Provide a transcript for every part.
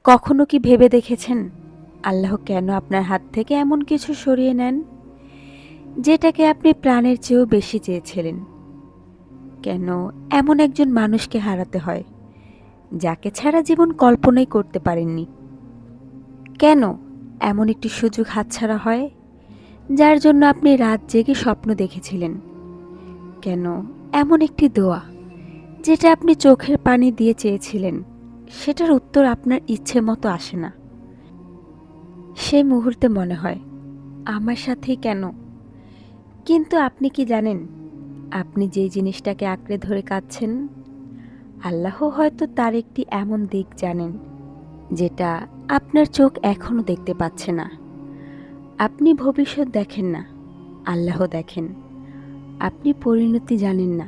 কখনো কি ভেবে দেখেছেন আল্লাহ কেন আপনার হাত থেকে এমন কিছু সরিয়ে নেন যেটাকে আপনি প্রাণের চেয়েও বেশি চেয়েছিলেন? কেন এমন একজন মানুষকে হারাতে হয় যাকে ছাড়া জীবন কল্পনাই করতে পারেননি? কেন এমন একটি সুযোগ হাতছাড়া হয় যার জন্য আপনি রাত জেগে স্বপ্ন দেখেছিলেন? কেন এমন একটি দোয়া যেটা আপনি চোখের পানি দিয়ে চেয়েছিলেন সেটার উত্তর আপনার ইচ্ছে মতো আসে না? সেই মুহূর্তে মনে হয় আমার সাথেই কেন? কিন্তু আপনি কি জানেন, আপনি যেই জিনিসটাকে আঁকড়ে ধরে কাঁদছেন, আল্লাহ হয়তো তার একটি এমন দিক জানেন যেটা আপনার চোখ এখনো দেখতে পাচ্ছে না। আপনি ভবিষ্যৎ দেখেন না, আল্লাহ দেখেন। আপনি পরিণতি জানেন না,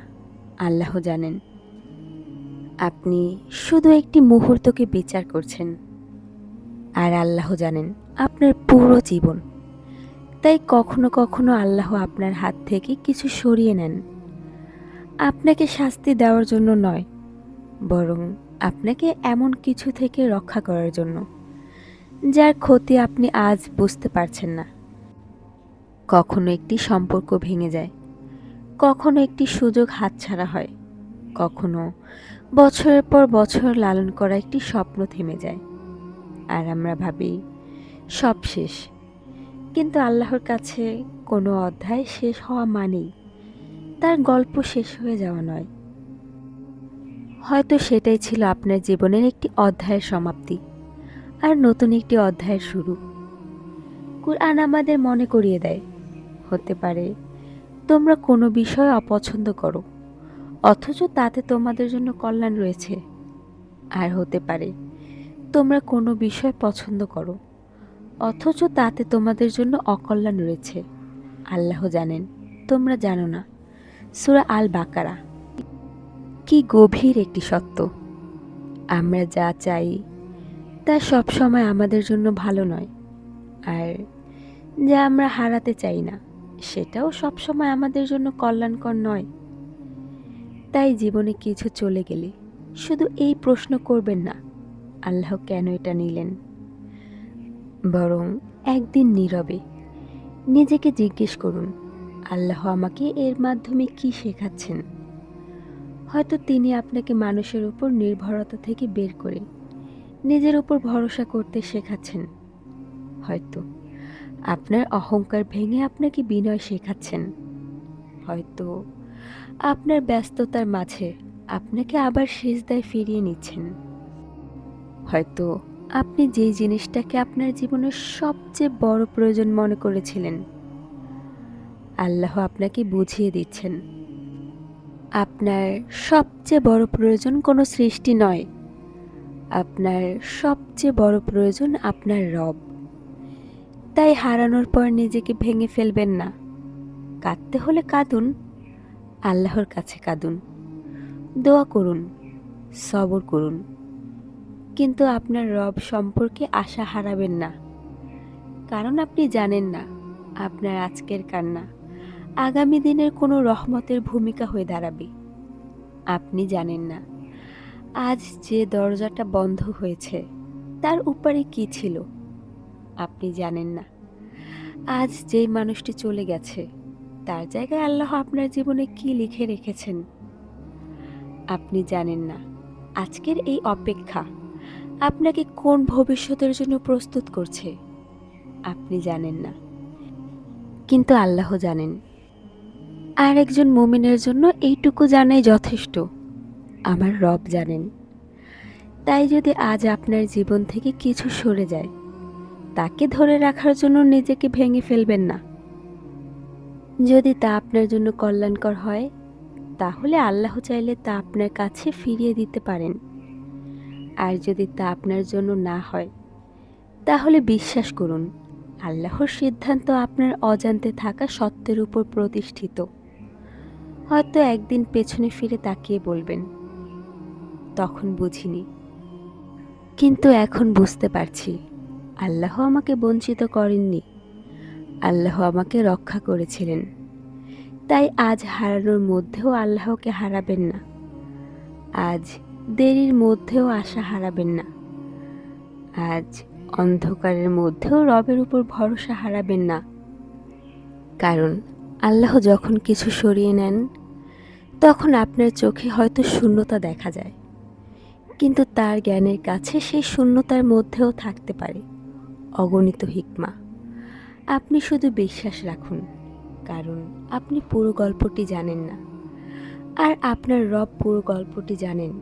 আল্লাহ জানেন। আপনি শুধু একটি মুহূর্তকে বিচার করছেন, আর আল্লাহ জানেন আপনার পুরো জীবন। তাই কখনো কখনো আল্লাহ আপনার হাত থেকে কিছু সরিয়ে নেন, আপনাকে শাস্তি দেওয়ার জন্য নয়, বরং আপনাকে এমন কিছু থেকে রক্ষা করার জন্য যার ক্ষতি আপনি আজ বুঝতে পারছেন না। কখনো একটি সম্পর্ক ভেঙে যায়, কখনো একটি সুযোগ হাতছাড়া হয়, কখনো বছরের পর বছর লালন করা একটি স্বপ্ন থেমে যায়। আর আমরা ভাবি সব শেষ, কিন্তু আল্লাহর কাছে কোনো অধ্যায় শেষ হওয়া মানেই তার গল্প শেষ হয়ে যাওয়া নয়। হয়তো সেটাই ছিল আপনার জীবনের একটি অধ্যায়ের সমাপ্তি, আর নতুন একটি অধ্যায়ের শুরু। কুরআন আমাদের মনে করিয়ে দেয়, হতে পারে তোমরা কোনো বিষয় অপছন্দ করো, অথচ তাতে তোমাদের জন্য কল্যাণ রয়েছে। আর হতে পারে তোমরা কোনো বিষয় পছন্দ করো, অথচ তাতে তোমাদের জন্য অকল্যাণ রয়েছে। আল্লাহ জানেন, তোমরা জানো না। সূরা আল বাকারা। কি গভীর একটি সত্য! আমরা যা চাই তা সবসময় আমাদের জন্য ভালো নয়, আর যা আমরা হারাতে চাই না সেটাও সবসময় আমাদের জন্য কল্যাণকর নয়। তাই জীবনে কিছু চলে গেলে শুধু এই প্রশ্ন করবেন না, আল্লাহ কেন এটা নিলেন? বরং একদিন নীরবে নিজেকে জিজ্ঞেস করুন, আল্লাহ আমাকে এর মাধ্যমে কি শেখাচ্ছেন? হয়তো তিনি আপনাকে মানুষের উপর নির্ভরতা থেকে বের করে নিজের উপর ভরসা করতে শেখাচ্ছেন। হয়তো আপনার অহংকার ভেঙে আপনাকে বিনয় শেখাচ্ছেন। হয়তো আপনার ব্যস্ততার মাঝে আপনাকে আবার সিজদায় ফিরিয়ে নিচ্ছেন। হয়তো আপনি যেই জিনিসটাকে আপনার জীবনের সবচেয়ে বড় প্রয়োজন মনে করেছিলেন, আল্লাহ আপনাকে বুঝিয়ে দিচ্ছেন আপনার সবচেয়ে বড় প্রয়োজন কোনো সৃষ্টি নয়, আপনার সবচেয়ে বড় প্রয়োজন আপনার রব। তাই হারানোর পর নিজেকে ভেঙে ফেলবেন না। কাঁদতে হলে কাঁদুন, আল্লাহর কাছে কাঁদুন, দোয়া করুন, সবর করুন, কিন্তু আপনার রব সম্পর্কে আশা হারাবেন না। কারণ আপনি জানেন না আপনার আজকের কান্না আগামী দিনের কোনো রহমতের ভূমিকা হয়ে দাঁড়াবে। আপনি জানেন না আজ যে দরজাটা বন্ধ হয়েছে তার উপরে কি ছিল। আপনি জানেন না আজ যেই মানুষটি চলে গেছে তার জায়গায় আল্লাহ আপনার জীবনে কি লিখে রেখেছেন। আপনি জানেন না আজকের এই অপেক্ষা আপনাকে কোন ভবিষ্যতের জন্য প্রস্তুত করছে। আপনি জানেন না, কিন্তু আল্লাহ জানেন। আর একজন মুমিনের জন্য এইটুকু জানাই যথেষ্ট, আমার রব জানেন। তাই যদি আজ আপনার জীবন থেকে কিছু সরে যায়, তাকে ধরে রাখার জন্য নিজেকে ভেঙে ফেলবেন না। যদি তা আপনার জন্য কল্যাণকর হয়, তাহলে আল্লাহ চাইলে তা আপনার কাছে ফিরিয়ে দিতে পারেন। আর যদি তা আপনার জন্য না হয়, তাহলে বিশ্বাস করুন আল্লাহর সিদ্ধান্ত আপনার অজান্তে থাকা সত্যের উপর প্রতিষ্ঠিত। হয়তো একদিন পেছনে ফিরে তাকিয়ে বলবেন, তখন বুঝিনি, কিন্তু এখন বুঝতে পারছি আল্লাহ আমাকে বঞ্চিত করেননি, আল্লাহ আমাকে রক্ষা করেছিলেন। তাই আজ হারানোর মধ্যেও আল্লাহকে হারাবেন না, আজ দেরির মধ্যেও আশা হারাবেন না। আজ অন্ধকারের মধ্যেও রবের উপর ভরসা হারাবেন না, কারণ আল্লাহ যখন কিছু সরিয়ে নেন তখন আপনার চোখে হয়তো শূন্যতা দেখা যায়, কিন্তু তার জ্ঞানের কাছে সেই শূন্যতার মধ্যেও থাকতে পারে অগণিত হিকমা। আপনি শুধু বিশ্বাস রাখুন, কারণ আপনি পুরো গল্পটি জানেন না, আর আপনার রব পুরো গল্পটি জানেন।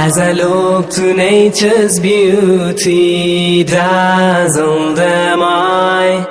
As I look to nature's beauty, dazzled am I.